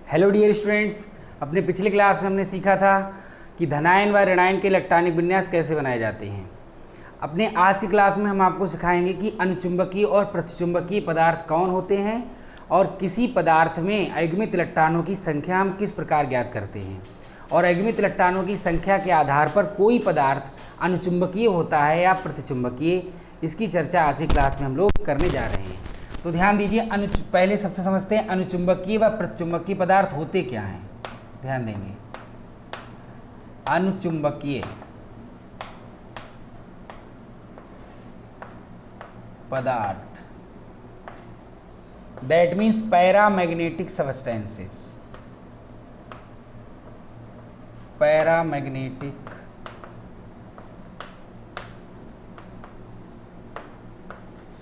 Hello dear students, अपने पिछले class में हमने सीखा था कि धनायन व ऋणायन के इलेक्ट्रॉनिक विन्यास कैसे बनाए जाते हैं। अपने आज की क्लास में हम आपको सिखाएंगे कि अनुचुंबकीय और प्रतिचुंबकीय पदार्थ कौन होते हैं और किसी पदार्थ में अयुग्मित इलेक्ट्रॉनों की संख्या हम किस प्रकार ज्ञात करते हैं और अयुग्मित इलेक्ट्रॉनों की संख्या के आधार पर कोई पदार्थ अनुचुंबकीय होता है या प्रतिचुंबकीय। इसकी चर्चा आज की क्लास में हम लोग करने जा रहे हैं। तो ध्यान दीजिए, पहले सबसे समझते हैं अनुचुंबकीय व प्रतिचुंबकीय पदार्थ होते क्या हैं। ध्यान देंगे, अनुचुंबकीय पदार्थ that means paramagnetic substances. Paramagnetic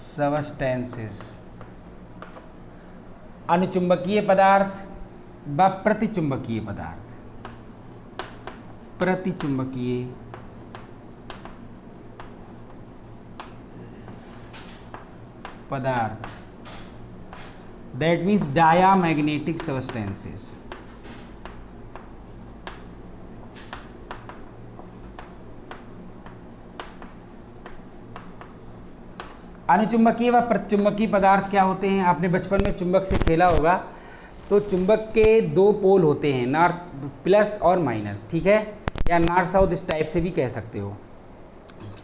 substances अनुचुंबकीय पदार्थ व प्रतिचुंबकीय पदार्थ। प्रतिचुंबकीय पदार्थ दैट मीन्स डायामैग्नेटिक सबस्टेंसेस। अनुचुंबकीय व प्रतिचुंबकीय पदार्थ क्या होते हैं? आपने बचपन में चुंबक से खेला होगा, तो चुंबक के दो पोल होते हैं, नॉर्थ प्लस और माइनस, ठीक है, या नॉर्थ साउथ, इस टाइप से भी कह सकते हो।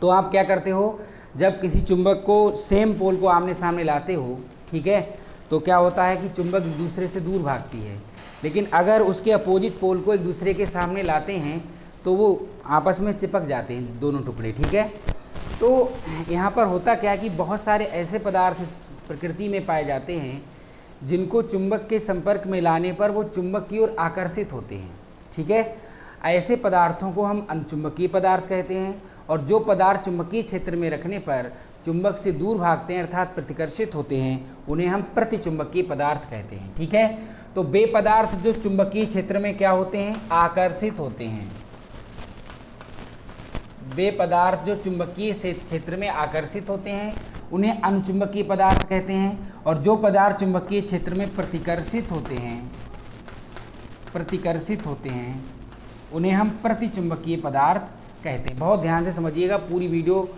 तो आप क्या करते हो, जब किसी चुंबक को सेम पोल को आमने सामने लाते हो, ठीक है, तो क्या होता है कि चुंबक एक दूसरे से दूर भागती है। लेकिन अगर उसके अपोजिट पोल को एक दूसरे के सामने लाते हैं तो वो आपस में चिपक जाते हैं, दोनों टुकड़े, ठीक है। तो यहाँ पर होता क्या है कि बहुत सारे ऐसे पदार्थ इस प्रकृति में पाए जाते हैं जिनको चुंबक के संपर्क में लाने पर वो चुंबक की ओर आकर्षित होते हैं, ठीक है। ऐसे पदार्थों को हम अनुचुंबकीय पदार्थ कहते हैं। और जो पदार्थ चुंबकीय क्षेत्र में रखने पर चुंबक से दूर भागते हैं अर्थात प्रतिकर्षित होते हैं, उन्हें हम प्रतिचुंबकीय पदार्थ कहते हैं, ठीक है। तो वे पदार्थ जो चुंबकीय क्षेत्र में क्या होते हैं, आकर्षित होते हैं। वे पदार्थ जो चुंबकीय क्षेत्र में आकर्षित होते हैं उन्हें अनुचुंबकीय पदार्थ कहते हैं। और जो पदार्थ चुंबकीय क्षेत्र में प्रतिकर्षित होते हैं उन्हें हम प्रतिचुंबकीय पदार्थ कहते हैं। बहुत ध्यान से समझिएगा, पूरी वीडियो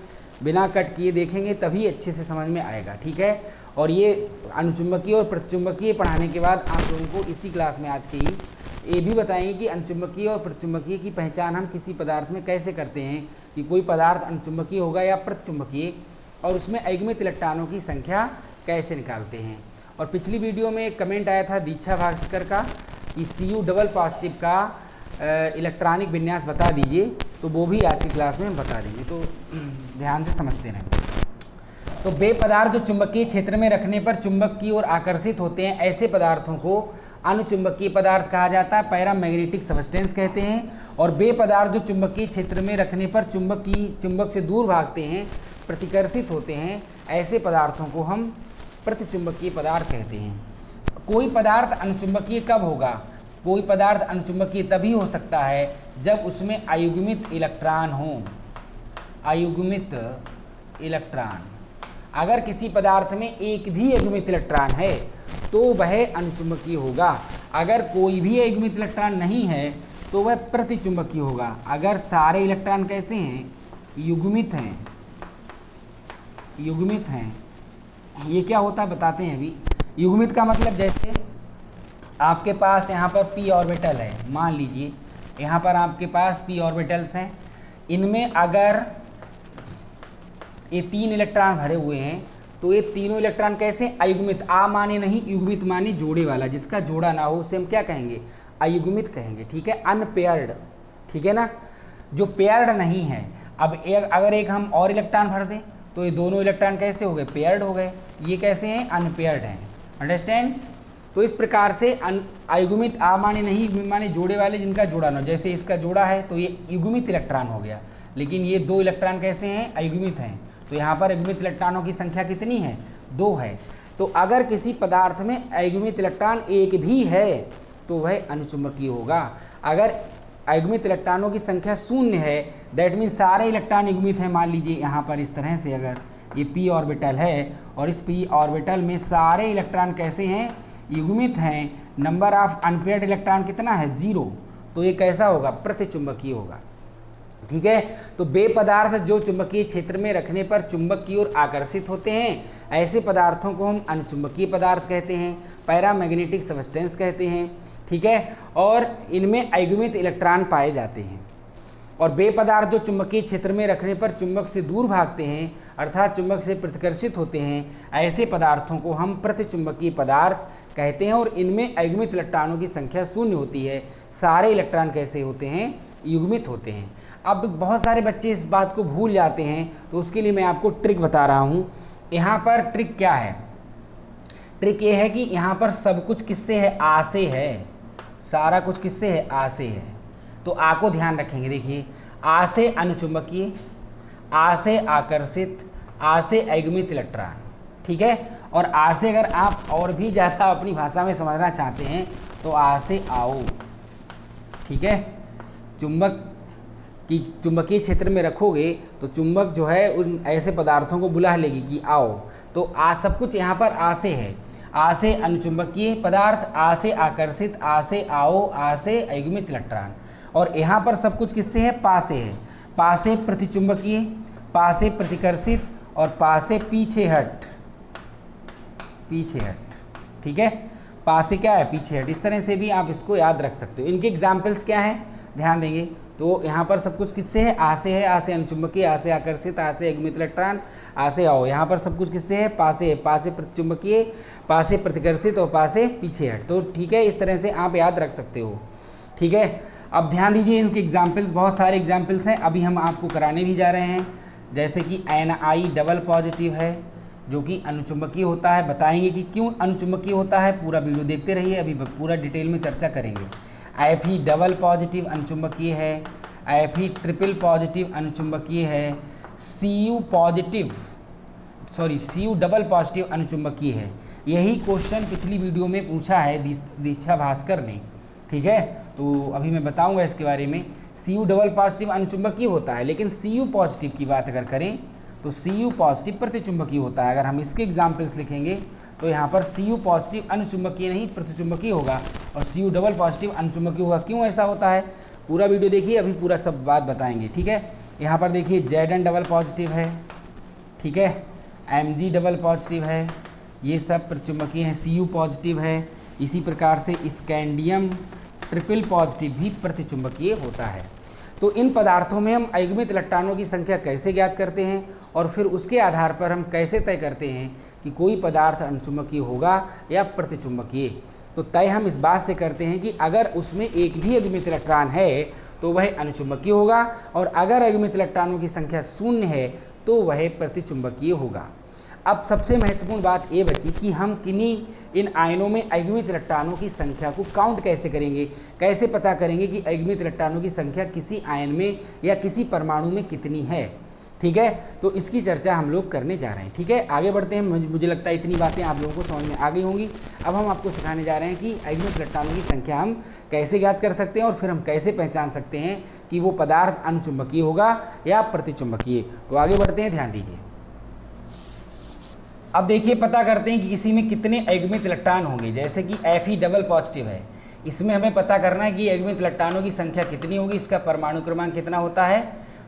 बिना कट किए देखेंगे तभी अच्छे से समझ में आएगा, ठीक है। और ये अनुचुंबकीय और प्रतिचुंबकीय पढ़ाने के बाद आप लोगों को इसी क्लास में आज के ही ये भी बताएंगे कि अनुचुंबकीय और प्रतिचुंबकीय की पहचान हम किसी पदार्थ में कैसे करते हैं, कि कोई पदार्थ अनुचुंबकीय होगा या प्रतिचुंबकीय, और उसमें अयुग्मित इलेक्ट्रॉनों की संख्या कैसे निकालते हैं। और पिछली वीडियो में एक कमेंट आया था दीक्षा भास्कर का कि Cu डबल पॉजिटिव का इलेक्ट्रॉनिक विन्यास बता दीजिए, तो वो भी आज की क्लास में हम बता देंगे। तो ध्यान से समझते रहें। तो वे पदार्थ जो चुंबकीय क्षेत्र में रखने पर चुंबक की ओर आकर्षित होते हैं, ऐसे पदार्थों को अनुचुंबकीय पदार्थ कहा जाता है, पैरामैग्नेटिक सबस्टेंस कहते हैं। और वे पदार्थ जो चुंबकीय क्षेत्र में रखने पर चुंबक से दूर भागते हैं, प्रतिकर्षित होते हैं, ऐसे पदार्थों को हम प्रतिचुंबकीय पदार्थ कहते हैं। कोई पदार्थ अनुचुंबकीय कब होगा? कोई पदार्थ अनुचुंबकीय तभी हो सकता है जब उसमें अयुग्मित इलेक्ट्रॉन हो। अयुग्मित इलेक्ट्रॉन, अगर किसी पदार्थ में एक भी अयुग्मित इलेक्ट्रॉन है तो वह अनुचुंबकीय होगा। अगर कोई भी अयुग्मित इलेक्ट्रॉन नहीं है तो वह प्रतिचुंबकीय होगा। अगर सारे इलेक्ट्रॉन कैसे हैं, युग्मित हैं, युग्मित हैं। ये क्या होता है बताते हैं अभी। युग्मित का मतलब जैसे आपके पास यहाँ पर p ऑर्बिटल है, मान लीजिए यहाँ पर आपके पास p ऑर्बिटल्स हैं, इनमें अगर ये 3 इलेक्ट्रॉन भरे हुए हैं तो ये तीनों इलेक्ट्रॉन कैसे अयुग्मित, आ माने नहीं, युग्मित माने जोड़े वाला, जिसका जोड़ा ना हो उसे हम क्या कहेंगे, अयुग्मित कहेंगे, ठीक है, अनपेयर्ड, ठीक है ना, जो पेयर्ड नहीं है। अब अगर एक हम और इलेक्ट्रॉन भर दें तो ये दोनों इलेक्ट्रॉन कैसे हो गए, पेयर्ड हो गए। ये कैसे हैं, अनपेयर्ड हैं, अंडरस्टैंड। तो इस प्रकार से अयुग्मित, आ माने नहीं, युग्मित माने जोड़े वाले, जिनका जोड़ा ना, जैसे इसका जोड़ा है तो ये युग्मित इलेक्ट्रॉन हो गया। लेकिन ये 2 इलेक्ट्रॉन कैसे हैं, अयुग्मित हैं। तो यहाँ पर अयुग्मित इलेक्ट्रॉनों की संख्या कितनी है, 2 है। तो अगर किसी पदार्थ में अयुग्मित इलेक्ट्रॉन एक भी है तो वह अनुचुंबकीय होगा। अगर अयुग्मित इलेक्ट्रॉनों की संख्या 0 है, दैट मीन्स सारे इलेक्ट्रॉन युग्मित हैं। मान लीजिए यहाँ पर इस तरह से अगर ये p ऑर्बिटल है और इस p ऑर्बिटल में सारे इलेक्ट्रॉन कैसे हैं, युग्मित हैं, नंबर ऑफ अनपेयर्ड इलेक्ट्रॉन कितना है 0, तो ये कैसा होगा, प्रतिचुंबकीय होगा। ठीक है, तो वे पदार्थ जो चुंबकीय क्षेत्र में रखने पर चुंबक की ओर आकर्षित होते हैं, ऐसे पदार्थों को हम अनुचुंबकीय पदार्थ कहते हैं, पैरामैग्नेटिक सब्सटेंस कहते हैं। ठीक है, और इनमें अयुग्मित इलेक्ट्रॉन पाए जाते हैं। और वे पदार्थ जो चुंबकीय क्षेत्र में रखने पर चुंबक से दूर भागते हैं, अर्थात चुंबक से प्रतिकर्षित होते हैं, ऐसे पदार्थों को हम प्रतिचुंबकीय पदार्थ कहते हैं। और इनमें अयुग्मित इलेक्ट्रॉनों की संख्या 0 होती है। सारे इलेक्ट्रॉन कैसे होते हैं, युग्मित होते हैं। अब बहुत सारे बच्चे इस बात को भूल जाते हैं, तो उसके लिए मैं आपको ट्रिक बता रहा हूँ। यहाँ पर ट्रिक क्या है, ट्रिक ये है कि यहाँ पर सब कुछ किससे है, आ से है, सारा कुछ किससे है, आ से है। तो आ को ध्यान रखेंगे। देखिए, आ से अनुचुंबकीय, आ से आकर्षित, आ से अयुग्मित इलेक्ट्रॉन। ठीक है, और आ से अगर आप और भी ज़्यादा अपनी भाषा में समझना चाहते हैं तो आ से आओ। ठीक है, चुंबक कि चुंबकीय क्षेत्र में रखोगे तो चुंबक जो है उन ऐसे पदार्थों को बुला लेगी कि आओ। तो आ सब कुछ यहाँ पर आ से है, आ से अनुचुंबकीय पदार्थ, आ से आकर्षित, आ से आओ, आ से अयुग्मित इलेक्ट्रॉन। और यहाँ पर सब कुछ किससे है, पा से है, पा से प्रतिचुंबकीय, पा से प्रतिकर्षित और पा से पीछे हट, पीछे हट। ठीक है, पा से क्या है, पीछे हट। इस तरह से भी आप इसको याद रख सकते हो। इनके एग्जाम्पल्स क्या हैं, ध्यान देंगे तो यहाँ पर सब कुछ किससे है, आ से है, आ से अनुचुंबकीय, आ से आकर्षित, आ से अयुग्मित इलेक्ट्रॉन, आ से आओ। यहाँ पर सब कुछ किससे है, पा से है, पा से प्रतिचुंबकीय, पा से प्रतिकर्षित और पा से पीछे हट। तो ठीक है, इस तरह से आप याद रख सकते हो। ठीक है, अब ध्यान दीजिए, इनके एग्जाम्पल्स बहुत सारे एग्जाम्पल्स हैं, अभी हम आपको कराने भी जा रहे हैं। जैसे कि Ni डबल पॉजिटिव है जो कि अनुचुंबकीय होता है। बताएंगे कि क्यों अनुचुंबकीय होता है, पूरा वीडियो देखते रहिए, अभी पूरा डिटेल में चर्चा करेंगे। Fe डबल पॉजिटिव अनुचुंबकीय है, Fe ट्रिपल पॉजिटिव अनुचुंबकीय है, Cu डबल पॉजिटिव अनुचुंबकीय है। यही क्वेश्चन पिछली वीडियो में पूछा है दीक्षा भास्कर ने। ठीक है, तो अभी मैं बताऊंगा इसके बारे में। Cu डबल पॉजिटिव अनुचुंबकीय होता है, लेकिन Cu पॉजिटिव की बात अगर करें तो Cu पॉजिटिव प्रतिचुंबकीय होता है। अगर हम इसके एग्जाम्पल्स लिखेंगे तो यहाँ पर Cu पॉजिटिव अनुचुंबकीय नहीं प्रतिचुंबकीय होगा और Cu डबल पॉजिटिव अनुचुंबकीय होगा। क्यों ऐसा होता है, पूरा वीडियो देखिए, अभी पूरा सब बात बताएंगे। ठीक है, यहाँ पर देखिए Zn डबल पॉजिटिव है, ठीक है, Mg डबल पॉजिटिव है, ये सब प्रतिचुंबकीय हैं। Cu पॉजिटिव है, इसी प्रकार से स्कैंडियम ट्रिपल पॉजिटिव भी प्रतिचुंबकीय होता है। तो इन पदार्थों में हम अयुग्मित इलेक्ट्रॉनों की संख्या कैसे ज्ञात करते हैं और फिर उसके आधार पर हम कैसे तय करते हैं कि कोई पदार्थ अनुचुंबकीय होगा या प्रतिचुंबकीय। तो तय हम इस बात से करते हैं कि अगर उसमें एक भी अयुग्मित इलेक्ट्रॉन है तो वह अनुचुंबकीय होगा, और अगर अयुग्मित इलेक्ट्रॉनों की संख्या 0 है तो वह प्रतिचुंबकीय होगा। अब सबसे महत्वपूर्ण बात ये बची कि हम किन्हीं इन आयनों में अयुग्मित इलेक्ट्रॉनों की संख्या को काउंट कैसे करेंगे, कैसे पता करेंगे कि अयुग्मित इलेक्ट्रॉनों की संख्या किसी आयन में या किसी परमाणु में कितनी है। ठीक है, तो इसकी चर्चा हम लोग करने जा रहे हैं। ठीक है, आगे बढ़ते हैं। मुझे लगता है इतनी बातें आप लोगों को समझ में आ गई होंगी। अब हम आपको सिखाने जा रहे हैं कि अयुग्मित इलेक्ट्रॉनों की संख्या हम कैसे ज्ञात कर सकते हैं और फिर हम कैसे पहचान सकते हैं कि वो पदार्थ अनुचुंबकीय होगा या प्रतिचुंबकीय। तो आगे बढ़ते हैं, ध्यान दीजिए। अब देखिए, पता करते हैं कि किसी में कितने अयुग्मित इलेक्ट्रॉन होंगे। जैसे कि Fe डबल पॉजिटिव है, इसमें हमें पता करना है कि अयुग्मित इलेक्ट्रॉनों की संख्या कितनी होगी। इसका परमाणु क्रमांक कितना होता है,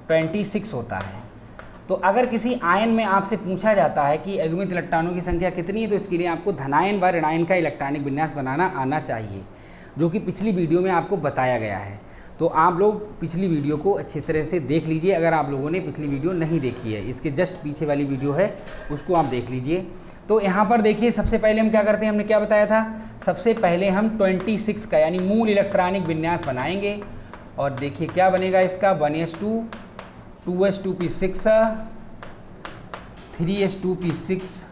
26 होता है। तो अगर किसी आयन में आपसे पूछा जाता है कि अयुग्मित इलेक्ट्रॉनों की संख्या कितनी है, तो इसके लिए आपको धनायन व ऋणायन का इलेक्ट्रॉनिक विन्यास बनाना आना चाहिए, जो कि पिछली वीडियो में आपको बताया गया है। तो आप लोग पिछली वीडियो को अच्छी तरह से देख लीजिए। अगर आप लोगों ने पिछली वीडियो नहीं देखी है, इसके जस्ट पीछे वाली वीडियो है, उसको आप देख लीजिए। तो यहाँ पर देखिए, सबसे पहले हम क्या करते हैं, हमने क्या बताया था, सबसे पहले हम 26 का यानी मूल इलेक्ट्रॉनिक विन्यास बनाएंगे। और देखिए क्या बनेगा इसका, 1s2, 2s2p6, 3s2p6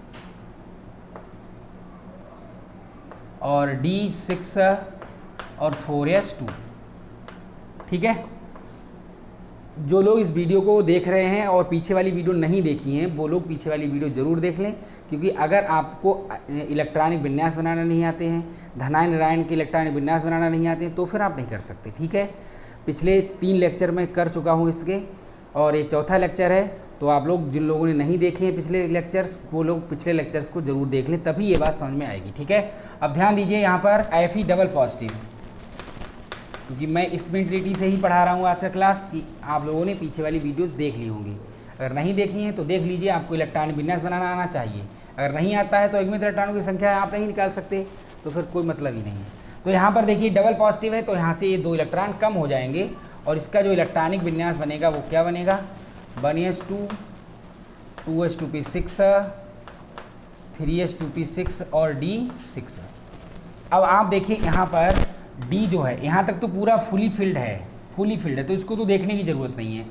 और d6 और 4s2। ठीक है, जो लोग इस वीडियो को देख रहे हैं और पीछे वाली वीडियो नहीं देखी हैं, वो लोग पीछे वाली वीडियो ज़रूर देख लें, क्योंकि अगर आपको इलेक्ट्रॉनिक विन्यास बनाना नहीं आते हैं, धनायन ऋणायन के इलेक्ट्रॉनिक विन्यास बनाना नहीं आते हैं, तो फिर आप नहीं कर सकते। ठीक है, पिछले 3 लेक्चर में कर चुका हूँ इसके, और ये चौथा लेक्चर है। तो आप लोग जिन लोगों ने नहीं देखे हैं पिछले लेक्चर्स, वो लोग पिछले लेक्चर्स को ज़रूर देख लें, तभी ये बात समझ में आएगी। ठीक है, अब ध्यान दीजिए यहाँ पर Fe डबल पॉजिटिव, क्योंकि मैं स्पिंडलिटी से ही पढ़ा रहा हूँ आज का क्लास, कि आप लोगों ने पीछे वाली वीडियोज़ देख ली होंगी। अगर नहीं देखी हैं तो देख लीजिए, आपको इलेक्ट्रॉनिक विन्यास बनाना आना चाहिए। अगर नहीं आता है तो युग्मित इलेक्ट्रॉनों की संख्या आप नहीं निकाल सकते, तो फिर कोई मतलब ही नहीं है। तो यहाँ पर देखिए डबल पॉजिटिव है, तो यहाँ से ये 2 इलेक्ट्रॉन कम हो जाएंगे और इसका जो इलेक्ट्रॉनिक विन्यास बनेगा वो क्या बनेगा, 1s2 2s2p6 3s2p6 और d6। अब आप देखिए यहाँ पर d जो है, यहाँ तक तो पूरा फुली फिल्ड है, तो इसको तो देखने की ज़रूरत नहीं है।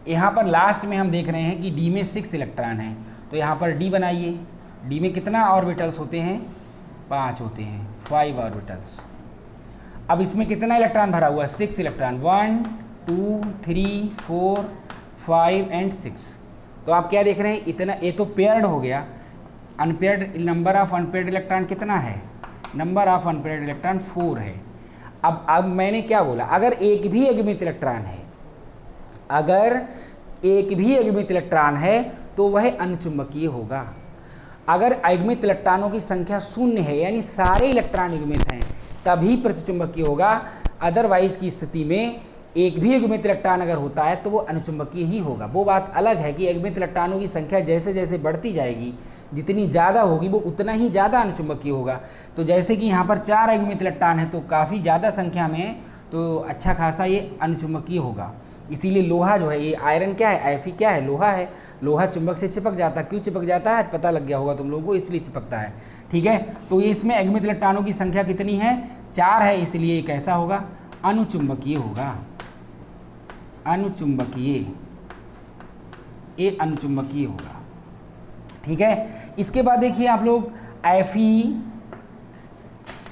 यहाँ पर लास्ट में हम देख रहे हैं कि d में 6 इलेक्ट्रॉन है, तो यहाँ पर d बनाइए। d में कितना ऑर्बिटल्स होते हैं, 5 होते हैं, 5 ऑर्बिटल्स। अब इसमें कितना इलेक्ट्रॉन भरा हुआ है, 6 इलेक्ट्रॉन, 1 2 3 4 5 एंड 6। तो आप क्या देख रहे हैं, इतना, ये तो पेयर्ड हो गया। Unpaired, number of unpaired electron कितना है, नंबर ऑफ अनपेयर्ड इलेक्ट्रॉन 4 है। अब मैंने क्या बोला, अगर एक भी युग्मित इलेक्ट्रॉन है, अगर एक भी युग्मित इलेक्ट्रॉन है तो वह अनचुंबकीय होगा। अगर युग्मित इलेक्ट्रॉनों की संख्या 0 है, यानी सारे इलेक्ट्रॉन युग्मित हैं, तभी प्रतिचुंबकीय होगा। अदरवाइज की स्थिति में एक भी युग्मित इलेक्ट्रॉन अगर होता है तो वो अनुचुंबकीय ही होगा। वो बात अलग है कि युग्मित इलेक्ट्रॉनों की संख्या जैसे जैसे बढ़ती जाएगी, जितनी ज़्यादा होगी वो उतना ही ज़्यादा अनुचुंबकीय होगा। तो जैसे कि यहाँ पर 4 युग्मित इलेक्ट्रॉन है, तो काफ़ी ज़्यादा संख्या में, तो अच्छा खासा ये अनुचुंबकीय होगा। इसीलिए लोहा जो है, ये आयरन क्या है, Fe क्या है, लोहा है। लोहा चुंबक से चिपक जाता है, क्यों चिपक जाता है पता लग गया होगा तुम लोगों को, इसलिए चिपकता है। ठीक है, तो ये इसमें युग्मित इलेक्ट्रॉनों की संख्या कितनी है, 4 है, इसलिए ये कैसा होगा, अनुचुंबकीय होगा। अनुचुंबकीय, ये अनुचुंबकीय होगा। ठीक है, इसके बाद देखिए आप लोग, Fe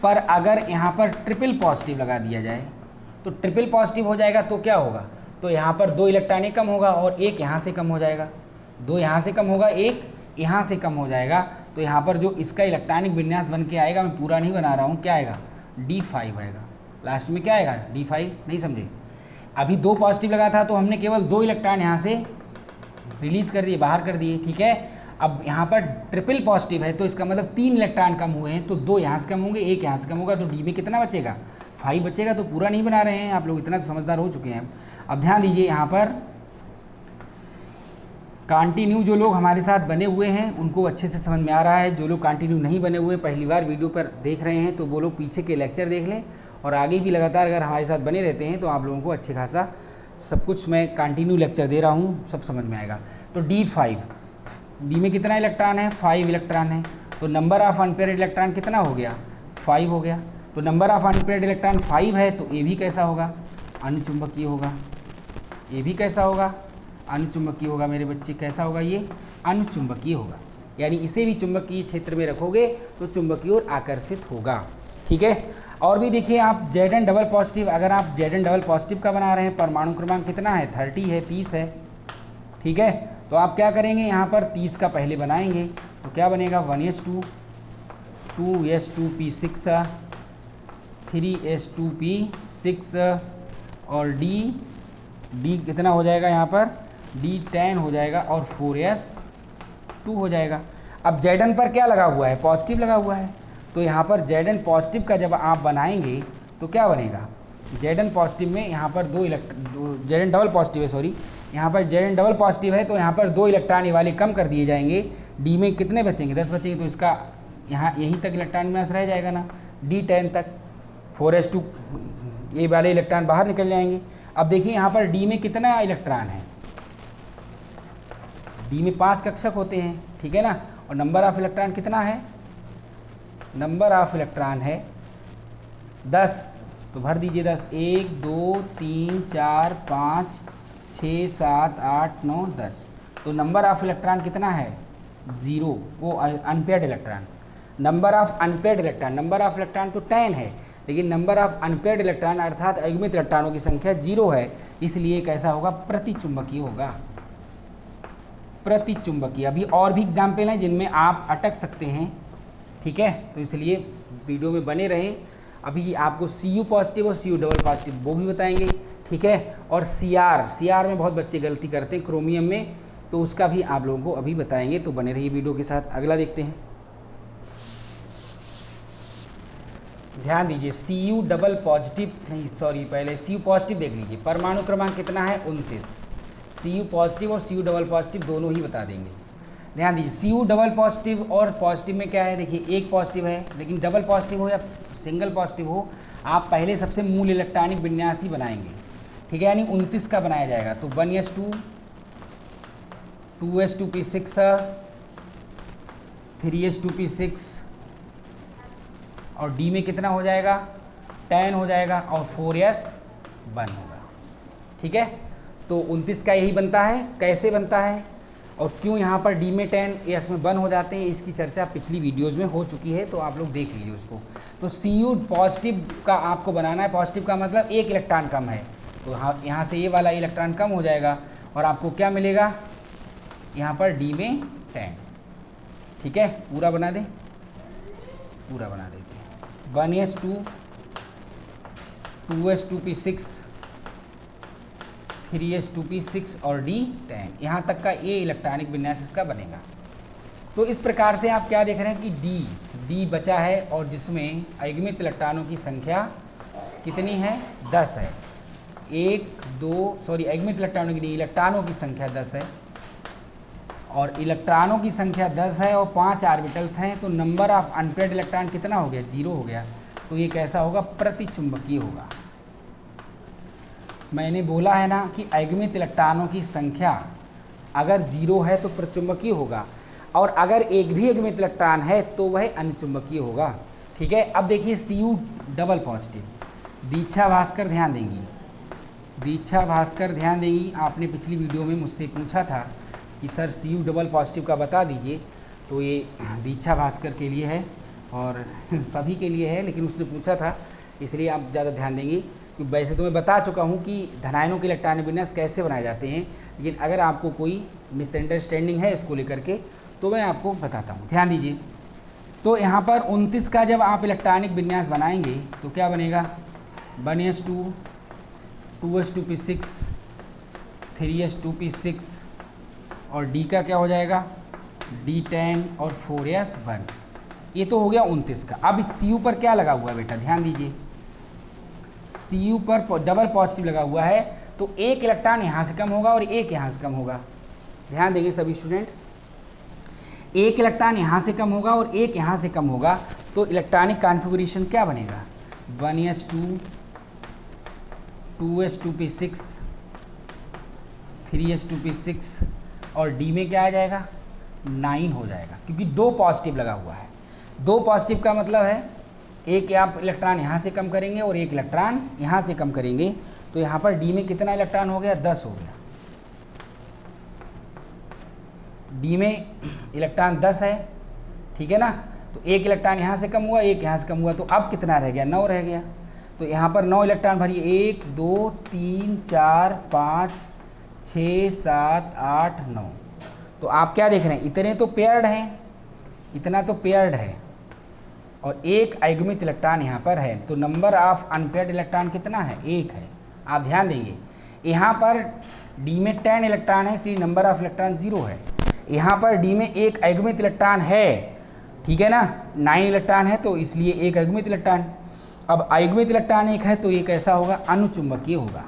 पर अगर यहाँ पर ट्रिपल पॉजिटिव लगा दिया जाए, तो ट्रिपल पॉजिटिव हो जाएगा तो क्या होगा, तो यहाँ पर 2 इलेक्ट्रॉन कम होगा और एक यहाँ से कम हो जाएगा, 2 यहाँ से कम होगा, एक यहाँ से कम हो जाएगा। तो यहाँ पर जो इसका इलेक्ट्रॉनिक विन्यास बन के आएगा, मैं पूरा नहीं बना रहा हूँ, क्या आएगा, D5 आएगा। लास्ट में क्या आएगा, D5। नहीं समझे, अभी 2 पॉजिटिव लगा था तो हमने केवल 2 इलेक्ट्रॉन यहाँ से रिलीज कर दिए, बाहर कर दिए। ठीक है, अब यहाँ पर ट्रिपल पॉजिटिव है, तो इसका मतलब 3 इलेक्ट्रॉन कम हुए हैं, तो 2 यहाँ से कम होंगे, एक यहाँ से कम होगा, तो डी में कितना बचेगा, 5 बचेगा। तो पूरा नहीं बना रहे हैं आप लोग, इतना तो समझदार हो चुके हैं। अब ध्यान दीजिए, यहाँ पर कंटिन्यू जो लोग हमारे साथ बने हुए हैं उनको अच्छे से समझ में आ रहा है। जो लोग कंटिन्यू नहीं बने हुए, पहली बार वीडियो पर देख रहे हैं, तो वो लोग पीछे के लेक्चर देख लें, और आगे भी लगातार अगर हमारे साथ बने रहते हैं तो आप लोगों को अच्छे खासा सब कुछ मैं कंटिन्यू लेक्चर दे रहा हूँ, सब समझ में आएगा। तो D5, डी में कितना इलेक्ट्रॉन है, 5 इलेक्ट्रॉन है, तो नंबर ऑफ अनपेयर्ड इलेक्ट्रॉन कितना हो गया, 5 हो गया। तो नंबर ऑफ अनपेयर्ड इलेक्ट्रॉन 5 है, तो ये भी कैसा होगा, अनुचुंबकीय होगा। ये भी कैसा होगा, अनुचुंबकीय होगा मेरे बच्चे, कैसा होगा, ये अनुचुंबकीय होगा। यानी इसे भी चुंबकीय क्षेत्र में रखोगे तो चुंबकीय ओर आकर्षित होगा। ठीक है, और भी देखिए आप Zn डबल पॉजिटिव, अगर आप Zn डबल पॉजिटिव का बना रहे हैं, परमाणु क्रमांक कितना है, 30 है, 30 है। ठीक है, तो आप क्या करेंगे, यहाँ पर 30 का पहले बनाएंगे, तो क्या बनेगा, 1s2 2s2p6 3s2p6 और d कितना हो जाएगा, यहाँ पर d10 हो जाएगा और 4s2 हो जाएगा। अब Zn पर क्या लगा हुआ है, पॉजिटिव लगा हुआ है, तो यहाँ पर Zn पॉजिटिव का जब आप बनाएंगे तो क्या बनेगा, Zn पॉजिटिव में यहाँ पर Zn डबल पॉजिटिव है, सॉरी, यहाँ पर Zn डबल पॉजिटिव है, तो यहाँ पर 2 इलेक्ट्रॉन ये वाले कम कर दिए जाएंगे, D में कितने बचेंगे, 10 बचेंगे, तो इसका यहाँ यहीं तक इलेक्ट्रॉन विन्यास रह जाएगा ना, D10 तक, 4s2 ये वाले इलेक्ट्रॉन बाहर निकल जाएंगे। अब देखिए यहाँ पर D में कितना इलेक्ट्रॉन है, D में 5 कक्षक होते हैं, ठीक है ना, और नंबर ऑफ इलेक्ट्रॉन कितना है, नंबर ऑफ इलेक्ट्रॉन है 10, तो भर दीजिए 10, 1 2 3 4 5 6 7 8 9 10। तो नंबर ऑफ इलेक्ट्रॉन कितना है, 0, वो unpaired electron. Number of unpaired electron, number of electron तो 10 है, लेकिन नंबर ऑफ अनपेयर्ड इलेक्ट्रॉन अर्थात अयुग्मित इलेक्ट्रॉनों की संख्या 0 है, इसलिए कैसा होगा, प्रतिचुंबकीय होगा, प्रतिचुंबकीय। अभी और भी एग्जाम्पल हैं जिनमें आप अटक सकते हैं, ठीक है, तो इसलिए वीडियो में बने रहें। अभी आपको Cu पॉजिटिव और Cu डबल पॉजिटिव वो भी बताएंगे, ठीक है। और Cr में बहुत बच्चे गलती करते हैं, क्रोमियम में तो उसका भी आप लोगों को अभी बताएंगे, तो बने रहिए वीडियो के साथ। अगला देखते हैं, ध्यान दीजिए Cu डबल पॉजिटिव, नहीं सॉरी, पहले Cu पॉजिटिव देख लीजिए। परमाणु क्रमांक कितना है? 29। Cu पॉजिटिव और Cu डबल पॉजिटिव दोनों ही बता देंगे। ध्यान दीजिए Cu डबल पॉजिटिव और पॉजिटिव में क्या है, देखिए एक पॉजिटिव है, लेकिन डबल पॉजिटिव हो या सिंगल पॉजिटिव हो, आप पहले सबसे मूल इलेक्ट्रॉनिक विन्यास ही बनाएंगे, ठीक है, यानी 29 का बनाया जाएगा। तो 1s2, 2s2p6, 3s2p6 और D में कितना हो जाएगा? 10 हो जाएगा और 4s1 होगा, ठीक है। तो 29 का यही बनता है। कैसे बनता है और क्यों यहाँ पर D में 10 S में 1 हो जाते हैं, इसकी चर्चा पिछली वीडियोज़ में हो चुकी है, तो आप लोग देख लीजिए उसको। तो Cu पॉजिटिव का आपको बनाना है। पॉजिटिव का मतलब एक इलेक्ट्रॉन कम है, तो यहाँ से ये वाला इलेक्ट्रॉन कम हो जाएगा और आपको क्या मिलेगा? यहाँ पर D में 10, ठीक है। पूरा बना दें, पूरा बना देते हैं। 1s2, 2s2p6, 3s2p6 और D 10, यहाँ तक का ये इलेक्ट्रॉनिक विन्यास इसका बनेगा। तो इस प्रकार से आप क्या देख रहे हैं कि D बचा है और जिसमें अयुग्मित इलेक्ट्रॉनों की संख्या कितनी है? 10 है। अयुग्मित इलेक्ट्रॉनों की नहीं, इलेक्ट्रॉनों की संख्या 10 है और इलेक्ट्रॉनों की संख्या 10 है और 5 ऑर्बिटल्स हैं, तो नंबर ऑफ अनपेयर्ड इलेक्ट्रॉन कितना हो गया? 0 हो गया। तो ये कैसा होगा? प्रतिचुंबकीय होगा। मैंने बोला है ना कि अयुग्मित इलेक्ट्रॉनों की संख्या अगर 0 है तो प्रतिचुंबकीय होगा, और अगर एक भी अयुग्मित इलेक्ट्रॉन है तो वह अनुचुंबकीय होगा, ठीक है। अब देखिए Cu डबल पॉजिटिव, दीक्षा भास्कर ध्यान देंगी, दीक्षा भास्कर ध्यान देंगी। आपने पिछली वीडियो में मुझसे पूछा था कि सर Cu डबल पॉजिटिव का बता दीजिए, तो ये दीक्षा भास्कर के लिए है और सभी के लिए है, लेकिन उसने पूछा था इसलिए आप ज़्यादा ध्यान देंगे। क्योंकि वैसे तो मैं बता चुका हूँ कि धनायनों के इलेक्ट्रॉनिक विन्यास कैसे बनाए जाते हैं, लेकिन अगर आपको कोई मिसअंडरस्टैंडिंग है इसको लेकर के तो मैं आपको बताता हूँ। ध्यान दीजिए, तो यहाँ पर 29 का जब आप इलेक्ट्रॉनिक विन्यास बनाएंगे तो क्या बनेगा? 1s2, 2s2p6, 3s2p6 और D का क्या हो जाएगा? D10 और 4s1। ये तो हो गया 29 का। अब इस Cu पर क्या लगा हुआ है बेटा? ध्यान दीजिए, Cu पर डबल पॉजिटिव लगा हुआ है, तो एक इलेक्ट्रॉन यहाँ से कम होगा और एक यहाँ से कम होगा। ध्यान देंगे सभी स्टूडेंट्स, एक इलेक्ट्रॉन यहाँ से कम होगा और एक यहाँ से कम होगा, तो इलेक्ट्रॉनिक कॉन्फ़िगरेशन क्या बनेगा? 1s2, 2s2p6, 3s2p6 और D में क्या आ जाएगा? 9 हो जाएगा, क्योंकि 2 पॉजिटिव लगा हुआ है। 2 पॉजिटिव का मतलब है एक आप इलेक्ट्रॉन यहाँ से कम करेंगे और एक इलेक्ट्रॉन यहाँ से कम करेंगे, तो यहाँ पर D में कितना इलेक्ट्रॉन हो गया? 10 हो गया। D में इलेक्ट्रॉन 10 है, ठीक है ना। तो एक इलेक्ट्रॉन यहाँ से कम हुआ, एक यहाँ से कम हुआ, तो अब कितना रह गया? 9 रह गया। तो यहाँ पर 9 इलेक्ट्रॉन भरिए, 1 2 3 4 5 6 7 8 9। तो आप क्या देख रहे हैं? इतने तो पेयर्ड हैं, इतना तो पेयर्ड है और एक अयुग्मित इलेक्ट्रॉन यहाँ पर है, तो नंबर ऑफ अनपेयर्ड इलेक्ट्रॉन कितना है? 1 है। आप ध्यान देंगे, यहाँ पर D में 10 इलेक्ट्रॉन है, इसलिए नंबर ऑफ इलेक्ट्रॉन 0 है। यहाँ पर D में एक अयुग्मित इलेक्ट्रॉन है, ठीक है ना, 9 इलेक्ट्रॉन है, तो इसलिए एक अयुग्मित इलेक्ट्रॉन। अब अयुग्मित इलेक्ट्रॉन 1 है, तो ये कैसा होगा? अनुचुंबकीय होगा।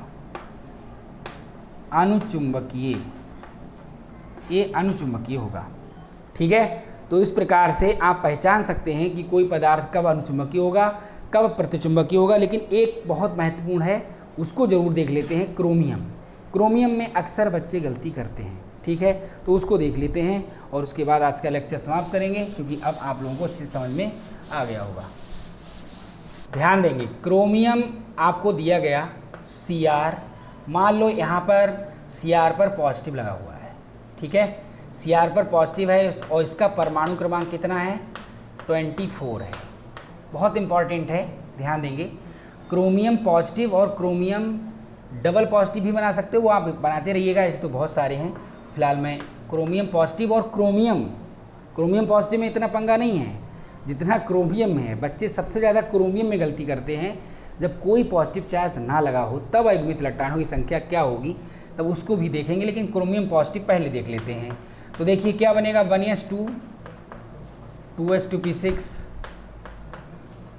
अनुचुंबकीय, ये अनुचुंबकीय होगा, ठीक है। तो इस प्रकार से आप पहचान सकते हैं कि कोई पदार्थ कब अनुचुंबकीय होगा, कब प्रतिचुंबकीय होगा। लेकिन एक बहुत महत्वपूर्ण है, उसको जरूर देख लेते हैं, क्रोमियम। क्रोमियम में अक्सर बच्चे गलती करते हैं, ठीक है, तो उसको देख लेते हैं और उसके बाद आज का लेक्चर समाप्त करेंगे, क्योंकि अब आप लोगों को अच्छी समझ में आ गया होगा। ध्यान देंगे, क्रोमियम आपको दिया गया Cr, मान लो यहाँ पर Cr पर पॉजिटिव लगा हुआ है, ठीक है, Cr पर पॉजिटिव है और इसका परमाणु क्रमांक कितना है? 24 है। बहुत इंपॉर्टेंट है, ध्यान देंगे। क्रोमियम पॉजिटिव और क्रोमियम डबल पॉजिटिव भी बना सकते हो, वो आप बनाते रहिएगा, ऐसे तो बहुत सारे हैं। फिलहाल मैं क्रोमियम पॉजिटिव और क्रोमियम पॉजिटिव में इतना पंगा नहीं है जितना क्रोमियम में है। बच्चे सबसे ज़्यादा क्रोमियम में गलती करते हैं, जब कोई पॉजिटिव चार्ज ना लगा हो तब अयुग्मित इलेक्ट्रॉनों की संख्या क्या होगी, तब उसको भी देखेंगे, लेकिन क्रोमियम पॉजिटिव पहले देख लेते हैं। तो देखिए क्या बनेगा, 1s2 2s2p6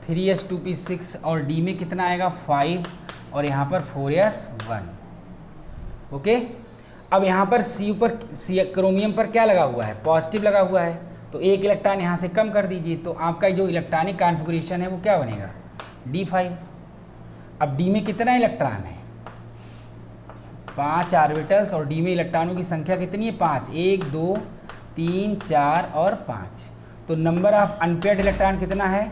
3s2p6 और डी में कितना आएगा 5 और यहाँ पर 4s1। ओके, अब यहाँ पर सी पर क्रोमियम पर क्या लगा हुआ है, पॉजिटिव लगा हुआ है, तो एक इलेक्ट्रॉन यहाँ से कम कर दीजिए, तो आपका जो इलेक्ट्रॉनिक कॉन्फ़िगरेशन है वो क्या बनेगा D5। अब डी में कितना इलेक्ट्रॉन है, 5 ऑर्बिटल्स और डी में इलेक्ट्रॉनों की संख्या कितनी है 5, 1 2 3 4 और 5। तो नंबर ऑफ अनपेयर्ड इलेक्ट्रॉन कितना है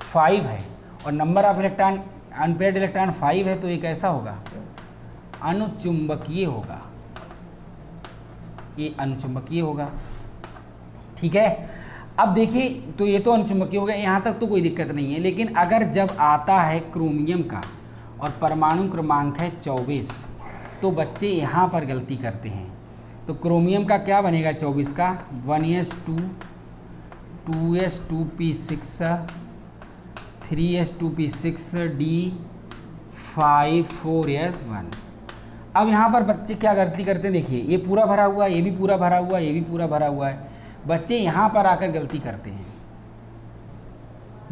5 है, और number of electron unpaired electron 5 है, तो एक ऐसा होगा अनुचुंबकीय होगा, ये अनुचुंबकीय होगा। ठीक है, अब देखिए तो ये तो अनुचुंबकीय हो गया, यहाँ तक तो कोई दिक्कत नहीं है, लेकिन अगर जब आता है क्रोमियम का और परमाणु क्रमांक है 24, तो बच्चे यहाँ पर गलती करते हैं। तो क्रोमियम का क्या बनेगा 24 का 1s2 2s2p6 3s2p6 D5 4s1। अब यहाँ पर बच्चे क्या गलती करते हैं, देखिए ये पूरा भरा हुआ है, ये भी पूरा भरा हुआ है, ये भी पूरा भरा हुआ है, बच्चे यहाँ पर आकर गलती करते हैं।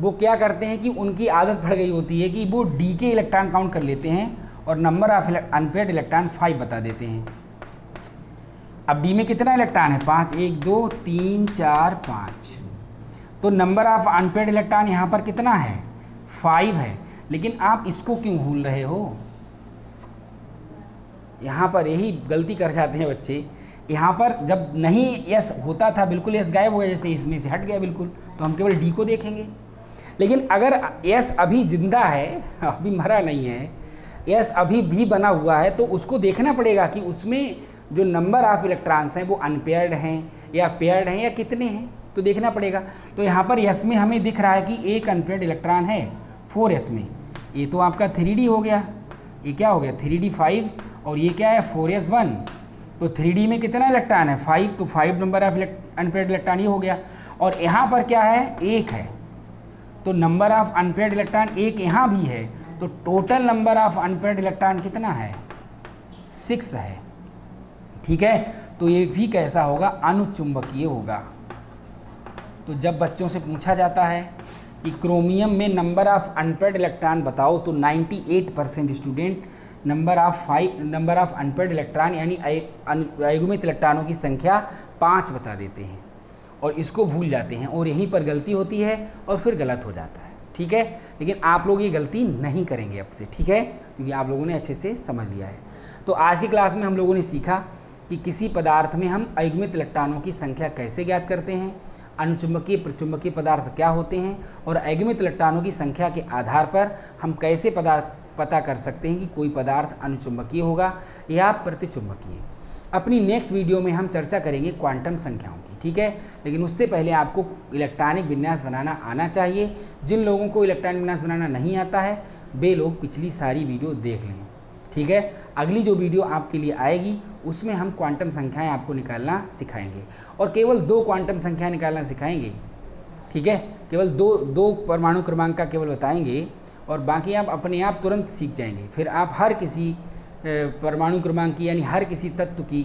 वो क्या करते हैं कि उनकी आदत पड़ गई होती है कि वो डी के इलेक्ट्रॉन काउंट कर लेते हैं और नंबर ऑफ अनपेयर्ड इलेक्ट्रॉन 5 बता देते हैं। अब डी में कितना इलेक्ट्रॉन है 5, 1 2 3 4 5, तो नंबर ऑफ अनपेयर्ड इलेक्ट्रॉन यहाँ पर कितना है 5 है, लेकिन आप इसको क्यों भूल रहे हो, यहाँ पर यही गलती कर जाते हैं बच्चे। यहाँ पर जब नहीं यस होता था, बिल्कुल यस गायब हो गया, जैसे इसमें से हट गया बिल्कुल, तो हम केवल डी को देखेंगे। लेकिन अगर यस अभी जिंदा है, अभी मरा नहीं है, यस अभी भी बना हुआ है, तो उसको देखना पड़ेगा कि उसमें जो नंबर ऑफ इलेक्ट्रॉन्स हैं वो अनपेयर्ड हैं या पेयर्ड हैं या कितने हैं, तो देखना पड़ेगा। तो यहाँ पर यस में हमें दिख रहा है कि एक अनपेयर्ड इलेक्ट्रॉन है 4s में, ये तो आपका 3d हो गया, ये क्या हो गया 3d5 और ये क्या है 4s1। तो 3d में कितना इलेक्ट्रॉन है 5, तो 5 नंबर ऑफ अनपेयर्ड इलेक्ट्रॉन ये हो गया, और यहाँ पर क्या है 1 है, तो नंबर ऑफ अनपेयर्ड इलेक्ट्रॉन 1 यहाँ भी है, तो total number of unpaired electron कितना है 6 है। ठीक है, तो ये भी कैसा होगा अनुचुंबकीय होगा। तो जब बच्चों से पूछा जाता है कि क्रोमियम में नंबर ऑफ अनपेयर्ड इलेक्ट्रॉन बताओ, तो 98% student number of unpaired electron यानी अयुग्मित इलेक्ट्रॉनों की संख्या 5 बता देते हैं और इसको भूल जाते हैं, और यहीं पर गलती होती है और फिर गलत हो जाता है। ठीक है, लेकिन आप लोग ये गलती नहीं करेंगे अब से, ठीक है, क्योंकि आप लोगों ने अच्छे से समझ लिया है। तो आज की क्लास में हम लोगों ने सीखा कि किसी पदार्थ में हम अयुग्मित इलेक्ट्रॉनों की संख्या कैसे ज्ञात करते हैं, अनुचुंबकीय प्रचुंबकीय पदार्थ क्या होते हैं, और अयुग्मित इलेक्ट्रॉनों की संख्या के आधार पर हम कैसे पता कर सकते हैं कि कोई पदार्थ अनुचुंबकीय होगा या प्रतिचुंबकीय। अपनी नेक्स्ट वीडियो में हम चर्चा करेंगे क्वांटम संख्याओं की, ठीक है, लेकिन उससे पहले आपको इलेक्ट्रॉनिक विन्यास बनाना आना चाहिए। जिन लोगों को इलेक्ट्रॉनिक विन्यास बनाना नहीं आता है वे लोग पिछली सारी वीडियो देख लें, ठीक है। अगली जो वीडियो आपके लिए आएगी उसमें हम क्वांटम संख्याएं आपको निकालना सिखाएंगे, और केवल 2 क्वांटम संख्या निकालना सिखाएंगे, ठीक है, केवल दो परमाणु क्रमांक का केवल बताएंगे, और बाकी आप अपने आप तुरंत सीख जाएंगे। फिर आप हर किसी परमाणु क्रमांक की यानी हर किसी तत्व की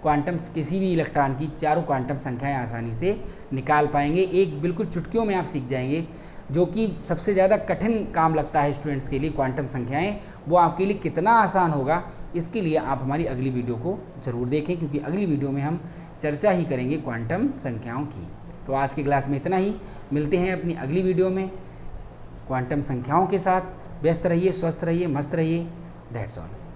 क्वांटम, किसी भी इलेक्ट्रॉन की चारों क्वांटम संख्याएं आसानी से निकाल पाएंगे। एक बिल्कुल चुटकियों में आप सीख जाएंगे, जो कि सबसे ज़्यादा कठिन काम लगता है स्टूडेंट्स के लिए क्वांटम संख्याएं, वो आपके लिए कितना आसान होगा, इसके लिए आप हमारी अगली वीडियो को ज़रूर देखें, क्योंकि अगली वीडियो में हम चर्चा ही करेंगे क्वांटम संख्याओं की। तो आज की क्लास में इतना ही, मिलते हैं अपनी अगली वीडियो में क्वांटम संख्याओं के साथ। व्यस्त रहिए, स्वस्थ रहिए, मस्त रहिए। That's all.